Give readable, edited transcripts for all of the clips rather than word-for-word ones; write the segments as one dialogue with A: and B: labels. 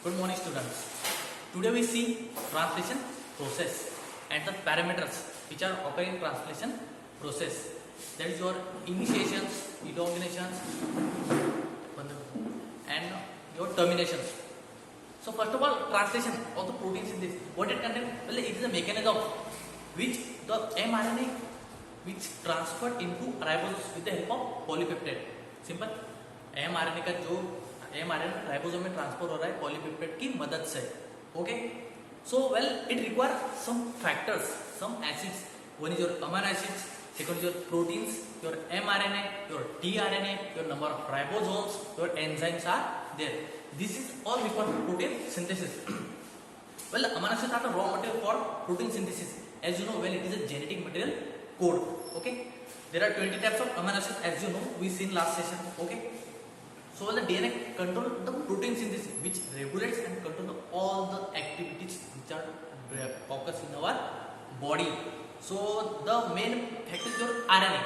A: Good morning, students. Today we see translation process and the parameters which are occurring in translation process. That is your initiations, elongations, and your terminations. So first of all, translation of the protein synthesis. What it contains? Well, it is a mechanism which the mRNA which transferred into ribosomes with the help of polypeptide. Simple. mRNA का जो mRNA ribosome में transfer हो रहा है polypeptide की मदद से. Okay, so well it require some factors, some acids. One is your amino acids, second is your proteins, your mRNA, your tRNA, your number of ribosomes, your enzymes are there. This is all required for protein synthesis. Well, amino acids are the raw material for protein synthesis. As you know, well, it is a genetic material code. Okay, there are 20 types of amino acids, as you know, we seen last session. Okay, so the DNA control the protein synthesis, which regulates and control all the activities which are focused in our body. So the main factor is your RNA.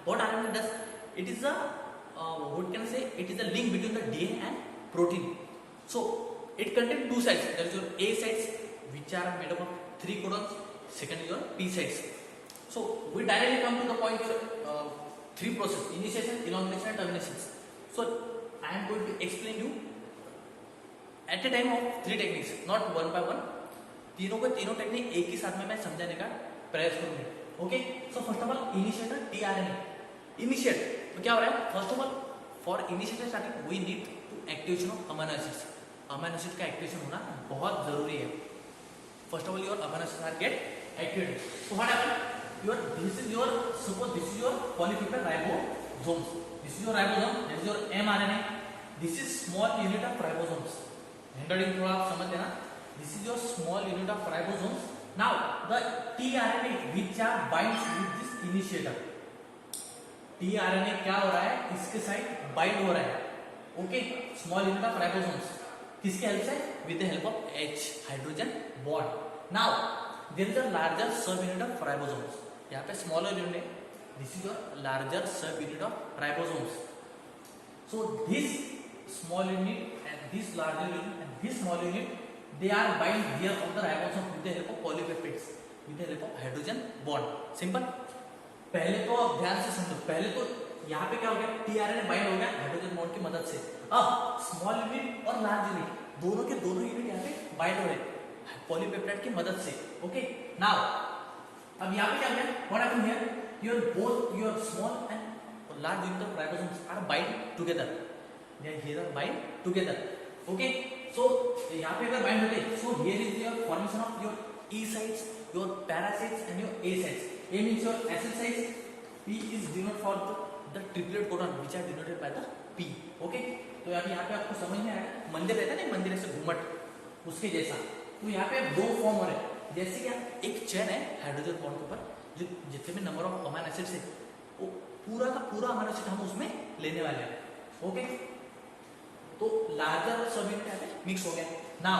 A: What RNA does? It is a what can I say? It is a link between the DNA and protein. So it contains two sides. There is your A sides, which are made up of 3 codons. Second is your P sides. So we directly come to the point your 3 process: initiation, elongation, and terminations. So I am going to explain you at a time of 3 techniques, not one by one. तीनों technique एक ही साथ में मैं समझाने का प्रयास करूंगा. Okay, so first of all initiator tRNA. Initiate तो क्या हो रहा है? First of all for initiator starting we need to activation of amino acids. Amino acid का एक्टिवेशन होना बहुत जरूरी है. First of all your amino acids are get activated. So what happen? Your this is your, suppose this is your polypeptide ribosomes. This is your ribosome, this is your mRNA. This is small unit of ribosomes. Handling थोड़ा समझ लेना. This is your small unit of ribosomes. Now the tRNA which are binds with this initiator. tRNA क्या हो रहा है? इसके side bind हो रहा है. Okay, small unit of ribosomes. किसके हेल्प से? With the help of H hydrogen bond. Now there is a larger sub unit of ribosomes. यहाँ पे स्मॉलर यूनिट है. This is your larger sub unit of ribosomes. So this small unit and this larger unit and this small unit, they are bind here of the ribosome with the help of polypeptides, with the help of hydrogen bond. Simple. पहले तो अब ध्यान से समझो. पहले तो यहाँ पे क्या हो गया? tRNA बाइंड हो गया हाइड्रोजन बॉन्ड की मदद से. अब स्मॉल यूनिट और लार्ज यूनिट दोनों के दोनों यूनिट यहाँ पे बाइंड हो रहे हैं पॉलीपेप्टाइड की मदद से. ओके, नाउ अब यहाँ पे क्या हो गया? What happen here? Your both your small and large unit of ribosomes are bind together. They are here bind together. Okay, so यहाँ पे अगर बाइंड होते, so here is your formation of your E sites, your para sites and your A sites. A means your acid sites. P is denoted for the triplet codon which are denoted by the P. Okay, तो यहाँ पे आपको समझ में आएगा. मंदिर रहता है ना, मंदिर ऐसे घूमट उसके जैसा. तो यहाँ पे दो फॉर्म हो रहे हैं. जैसे कि एक चेन है हाइड्रोजन बॉन्ड के ऊपर, जो जितने भी नंबर ऑफ अमीनो एसिड्स है वो पूरा का पूरा अमीनो एसिड हम उसमें लेने वाले हैं. ओके, तो लार्जर सब यूनिट यहाँ पे मिक्स हो गया. Now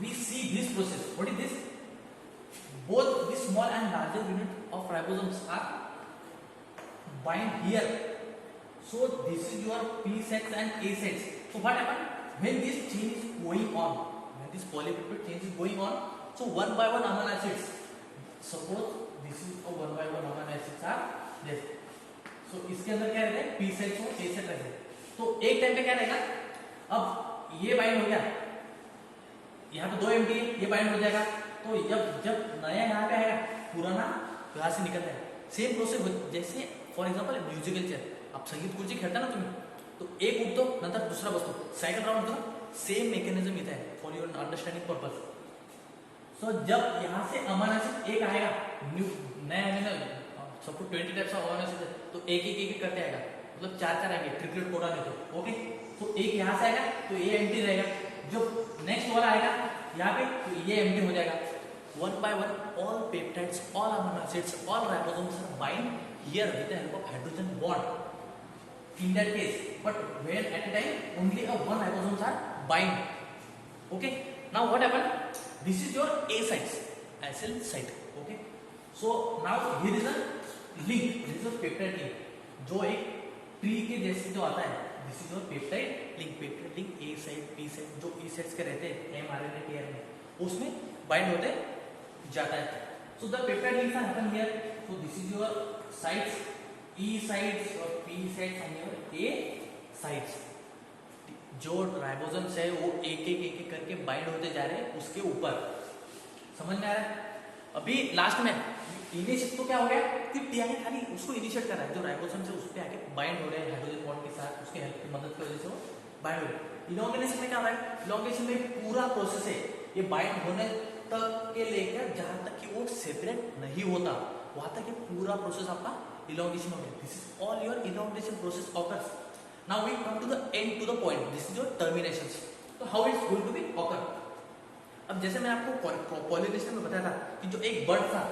A: we see this process. What is this? Both this small and larger unit of ribosomes are bind here. So this is your P sites and A sites. So what happen when this chain is going on? When this polypeptide chain is going on, so one by one amino acids. Suppose this is a one by one amino acids are there. So इसके अंदर क्या रहता है? P sites और A sites रहते हैं. तो एक टाइम पे क्या रहेगा? अब ये बाइंड हो गया, यहाँ पे 2 एमटी है, ये बाइंड हो जाएगा. तो जब नया यहाँ पे आएगा, पुराना यहाँ से निकल जाएगा. सेम प्रोसेस जैसे फॉर एग्जांपल म्युझिकल चेअर. आप संगीत खुर्ची खेळता ना तुम्ही, तो एक उठतो नंतर दुसरा बसतो, सायकल राउंड होतो. सेम मेकॅनिझम इथे आहे फॉर युअर अंडरस्टँडिंग पर्पज. सो जब यहाँ से अमीनो एसिड एक आएगा, न्यू नया amino, suppose 20 types of amino acid है, तो एक करते आएगा, मतलब 4 आएंगे. ट्रिपलेट कोडन है तो. ओके, तो एक यहाँ से आएगा तो ये एम्प्टी रहेगा. जो नेक्स्ट वाला आएगा यहाँ पे तो ये एम्प्टी हो जाएगा. One by one all peptides, all amino acids, all ribosomes are bind here with the help of hydrogen bond in that case. But when at a time only one ribosomes are bind. Okay, now what happen? This is your A sites, acyl site. Okay, so now here is a link, this is a peptide link जो एक tree के जैसे जो आता है. This is your peptide link. Peptide link A side, P set, जो ई sets के रहते हैं एमआरएनए टीआरएनए, उसमें बाइंड होते जाता है. So the peptide links are happen here. So this is your sites, E sites और P sites and your A sites. जो राइबोसोम्स है वो एक एक करके बाइंड होते जा रहे हैं उसके ऊपर. समझ में आ रहा है? अभी लास्ट में इनिशिएट तो क्या हो गया कि टीआरएनए खाली उसको इनिशिएट कर रहा है, जो राइबोसोम्स है उस पे आके बाइंड हो रहे हैं हाइड्रोजन बॉन्ड के साथ, उसके हेल्प की मदद की वजह से वो बाइंड हो रहे हैं. इलॉन्गेशन में क्या हो रहा है? इलॉन्गेशन में पूरा प्रोसेस है ये बाइंड होने तक के लेकर जहां तक कि वो सेपरेट नहीं होता वहां तक ये पूरा प्रोसेस आपका इलॉन्गेशन हो गया. This is all your elongation process occurs. Now we come to the end, to the point. This is your terminations. तो how it's going to be occur. अब जैसे मैं आपको पॉलिनेशन में बताया था कि जो एक बर्ड था,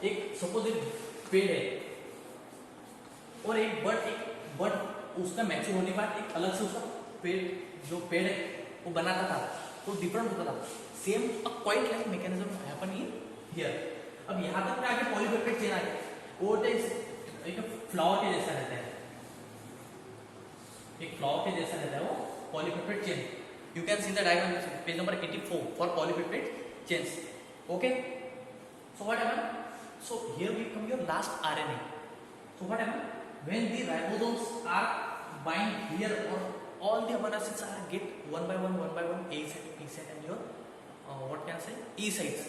A: एक सपोज एक पेड़ है और एक बर्ड उसका मैच्योर होने के बाद एक अलग से उसका पेड़, जो पेड़ है वो बनाता था तो डिफरेंट होता था. Same a quite like mechanism happen in here. अब यहां तक में आके पॉलीपेप्टाइड चेन आ गया. वो एक फ्लावर के जैसा रहता है, एक फ्लावर के जैसा रहता है वो polypeptide chain. You can see the diagram page number 84 for polypeptide chains. Okay. So what happened? So here we come your last RNA. So what happened? When the ribosomes are bind here, or all the amino acids are get one by one A site, P site and your what can I say E sites.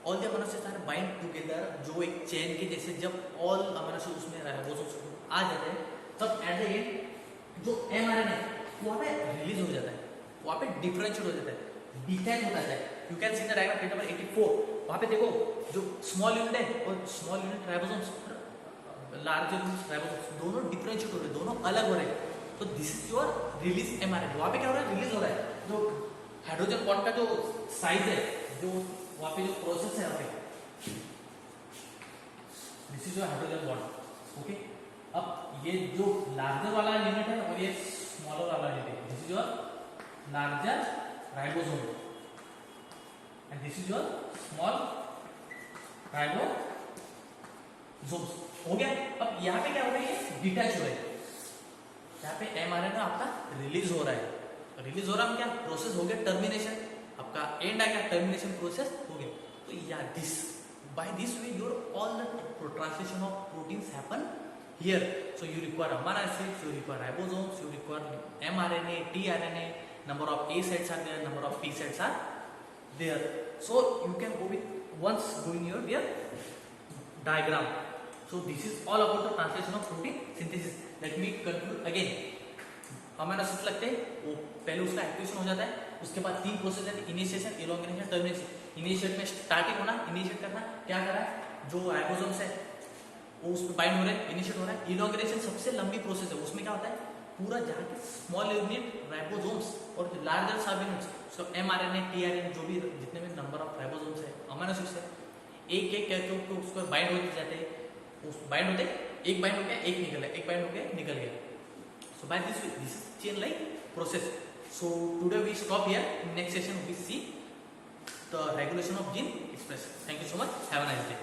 A: All the amino acids are bind together. जो एक chain के जैसे जब all amino acids उसमें ribosomes आ जाते हैं तब at the end जो mRNA वहाँ पे रिलीज हो जाता है, वहाँ पे डिफरेंशिएट हो जाता है, डिटैच होता है. You can see the diagram page number 84. वहाँ पे देखो जो स्मॉल यूनिट है और small unit ribosomes, large unit ribosomes दोनों डिफरेंशिएट हो रहे हैं, दोनों अलग हो रहे हैं. तो this is your release mRNA. वहाँ पे क्या हो रहा है? रिलीज हो रहा है. जो हाइड्रोजन बॉन्ड का जो साइज है, जो वहाँ पे जो प्रोसेस है, वहाँ पे this is your hydrogen bond. Okay. अब ये जो लार्जर वाला यूनिट है और ये स्मॉलर वाला यूनिट है, this is your larger ribosome and this is your small ribosomes. हो गया. अब यहाँ पे क्या हो रहा है? ये डिटैच हो रहा है. यहाँ पे एमआरएनए आपका रिलीज हो रहा है. रिलीज हो रहा है क्या? प्रोसेस हो गया टर्मिनेशन. आपका एंड आ गया, टर्मिनेशन प्रोसेस हो गया. तो या this by this way your all the translation of proteins happen here. So you require amino acids, you require ribosomes, you require mRNA, tRNA. Number of A sites are there, number of P sites are there. So you can go with once doing your diagram. So this is all about the translation of protein synthesis. Let me conclude again. amino acids लगते हैं, वो पहले उसका activation हो जाता है, उसके बाद तीन प्रोसेस है: इनिशिएशन, इलॉन्गेशन, टर्मिनेशन. इनिशिएट में स्टार्टिंग होना, इनिशिएट करना, क्या कर रहा है? जो राइबोसोम्स है वो उस पर बाइंड हो रहे हैं, इनिशिएट हो रहा है. इलॉन्गेशन सबसे लंबी प्रोसेस है. उसमें क्या होता है? पूरा जहाँ के स्मॉल यूनिट राइबोसोम्स और लार्जर सब यूनिट्स, सो एमआरएनए, टीआरएनए, जो भी जितने भी नंबर ऑफ राइबोसोम्स है, अमीनो एसिड्स है, एक एक करके उसको बाइंड होते जाते हैं. उस बाइंड होते, एक बाइंड हो गया, एक निकल गया, एक बाइंड हो गया, निकल गया. So by this chain like process. So today we stop here. In next session we see the regulation of gene expression. Thank you so much. Have a nice day.